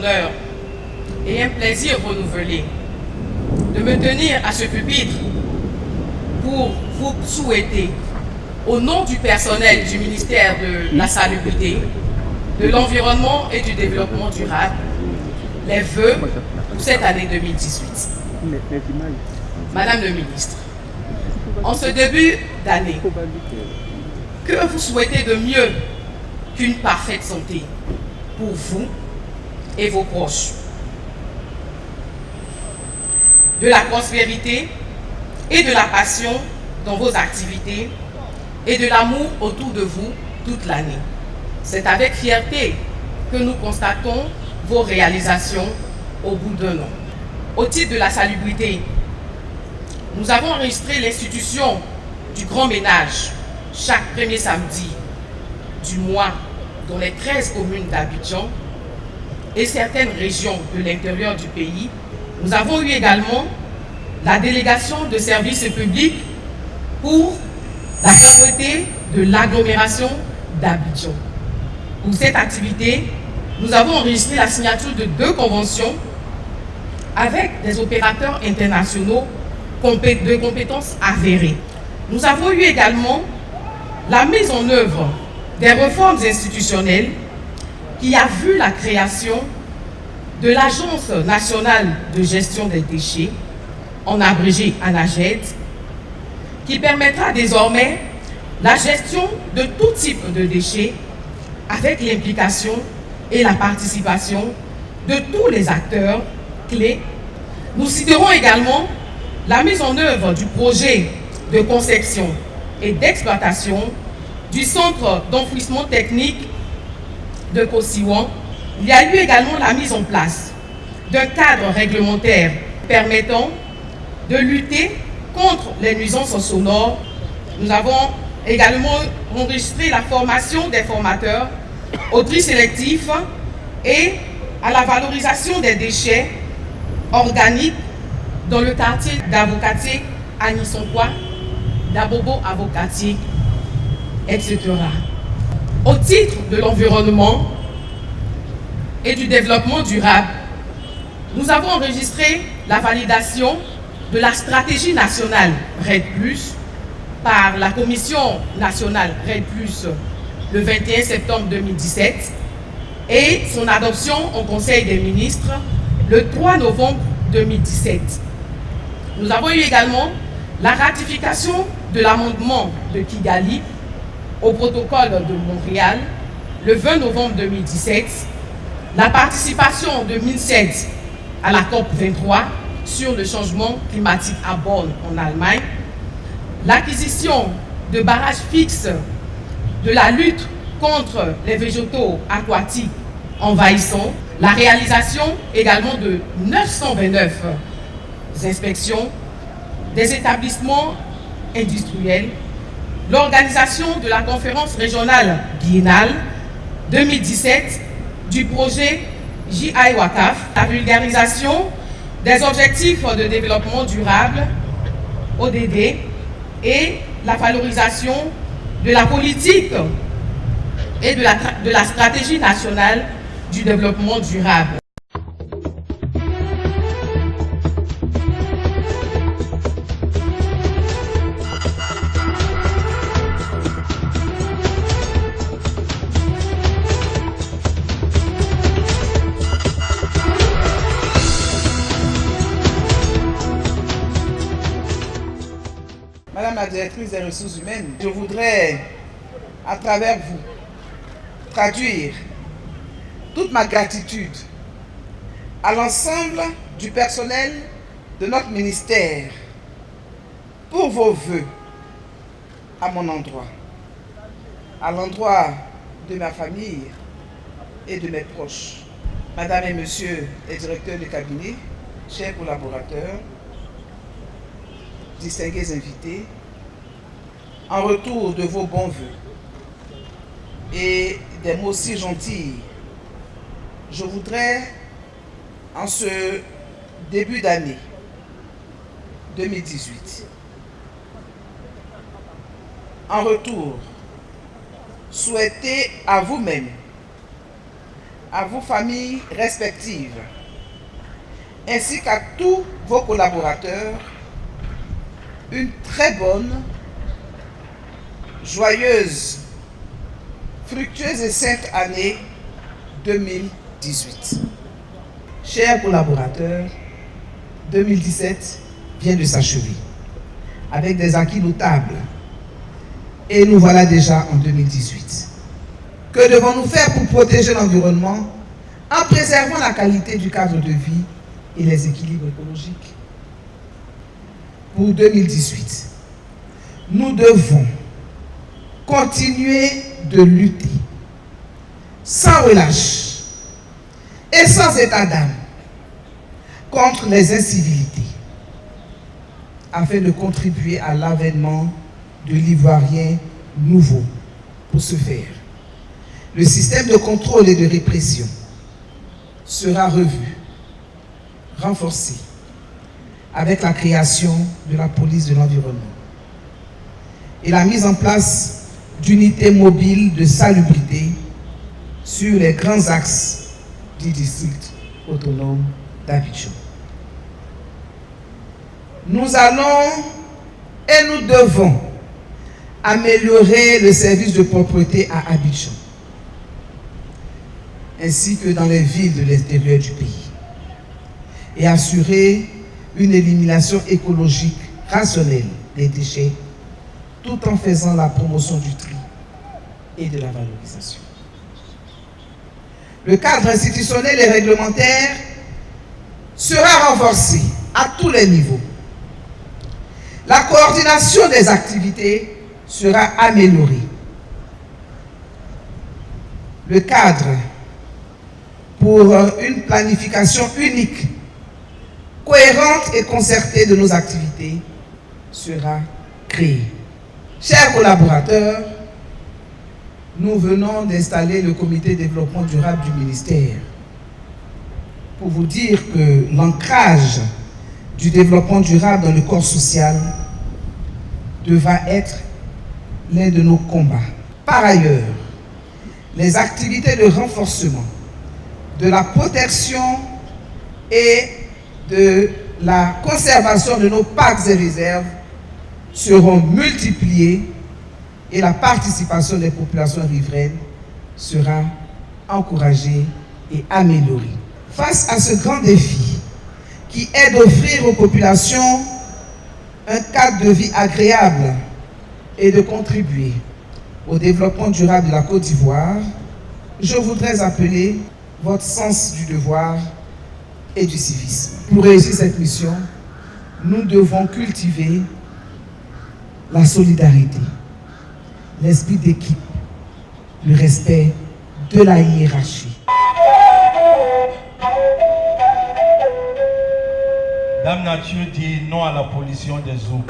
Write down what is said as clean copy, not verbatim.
honneur et un plaisir renouvelé de me tenir à ce pupitre pour vous souhaiter, au nom du personnel du ministère de la Salubrité, de l'Environnement et du Développement durable, les vœux pour cette année 2018. Madame le ministre, en ce début d'année, que vous souhaitez de mieux qu'une parfaite santé pour vous et vos proches? De la prospérité et de la passion dans vos activités et de l'amour autour de vous toute l'année. C'est avec fierté que nous constatons vos réalisations au bout d'un an. Au titre de la salubrité, nous avons enregistré l'institution du grand ménage chaque premier samedi du mois dans les 13 communes d'Abidjan et certaines régions de l'intérieur du pays. Nous avons eu également la délégation de services publics pour la propreté de l'agglomération d'Abidjan. Pour cette activité, nous avons enregistré la signature de 2 conventions avec des opérateurs internationaux de compétences avérées. Nous avons eu également la mise en œuvre des réformes institutionnelles qui a vu la création de l'Agence nationale de gestion des déchets, en abrégé ANAGED, qui permettra désormais la gestion de tout type de déchets avec l'implication et la participation de tous les acteurs clés. Nous citerons également la mise en œuvre du projet de conception et d'exploitation du centre d'enfouissement technique de Kosiwan. Il y a eu également la mise en place d'un cadre réglementaire permettant de lutter contre les nuisances sonores. Nous avons également enregistré la formation des formateurs au tri sélectif et à la valorisation des déchets organiques dans le quartier d'Avocatier, Anisonkoa, d'Abobo Avocatier, etc. Au titre de l'environnement et du développement durable, nous avons enregistré la validation de la stratégie nationale RED+, par la Commission nationale RED+, le 21 septembre 2017 et son adoption au Conseil des ministres le 3 novembre 2017. Nous avons eu également la ratification de l'amendement de Kigali au protocole de Montréal le 20 novembre 2017, la participation de MINSED à la COP 23 sur le changement climatique à Bonn en Allemagne, l'acquisition de barrages fixes de la lutte contre les végétaux aquatiques envahissants, la réalisation également de 929 inspections des établissements industriels, l'organisation de la conférence régionale biennale 2017 du projet JI-WACAF, la vulgarisation des objectifs de développement durable, ODD, et la valorisation de la politique et de la stratégie nationale du développement durable. Madame la directrice des ressources humaines, je voudrais, à travers vous, traduire toute ma gratitude à l'ensemble du personnel de notre ministère pour vos vœux à mon endroit, à l'endroit de ma famille et de mes proches. Madame et Monsieur les directeurs de cabinet, chers collaborateurs, distingués invités, en retour de vos bons vœux et des mots si gentils, je voudrais, en ce début d'année 2018, en retour, souhaiter à vous-même à vos familles respectives, ainsi qu'à tous vos collaborateurs, une très bonne, joyeuse, fructueuse et sainte année 2018. Chers collaborateurs, 2017 vient de s'achever avec des acquis notables et nous voilà déjà en 2018. Que devons-nous faire pour protéger l'environnement en préservant la qualité du cadre de vie et les équilibres écologiques? Pour 2018, nous devons continuer de lutter sans relâche et sans état d'âme contre les incivilités afin de contribuer à l'avènement de l'Ivoirien nouveau. Pour ce faire, le système de contrôle et de répression sera revu, renforcé, avec la création de la police de l'environnement et la mise en place d'unités mobiles de salubrité sur les grands axes du district autonome d'Abidjan. Nous allons et nous devons améliorer le service de propreté à Abidjan, ainsi que dans les villes de l'intérieur du pays, et assurer une élimination écologique rationnelle des déchets, tout en faisant la promotion du tri et de la valorisation. Le cadre institutionnel et réglementaire sera renforcé à tous les niveaux. La coordination des activités sera améliorée. Le cadre pour une planification unique, cohérente et concertée de nos activités sera créé. Chers collaborateurs, nous venons d'installer le comité développement durable du ministère pour vous dire que l'ancrage du développement durable dans le corps social devra être l'un de nos combats. Par ailleurs, les activités de renforcement de la protection et de la conservation de nos parcs et réserves seront multipliées et la participation des populations riveraines sera encouragée et améliorée. Face à ce grand défi qui est d'offrir aux populations un cadre de vie agréable et de contribuer au développement durable de la Côte d'Ivoire, je voudrais appeler votre sens du devoir et du civisme. Pour réussir cette mission, nous devons cultiver la solidarité, l'esprit d'équipe, le respect de la hiérarchie. Dame Nature dit non à la pollution des eaux.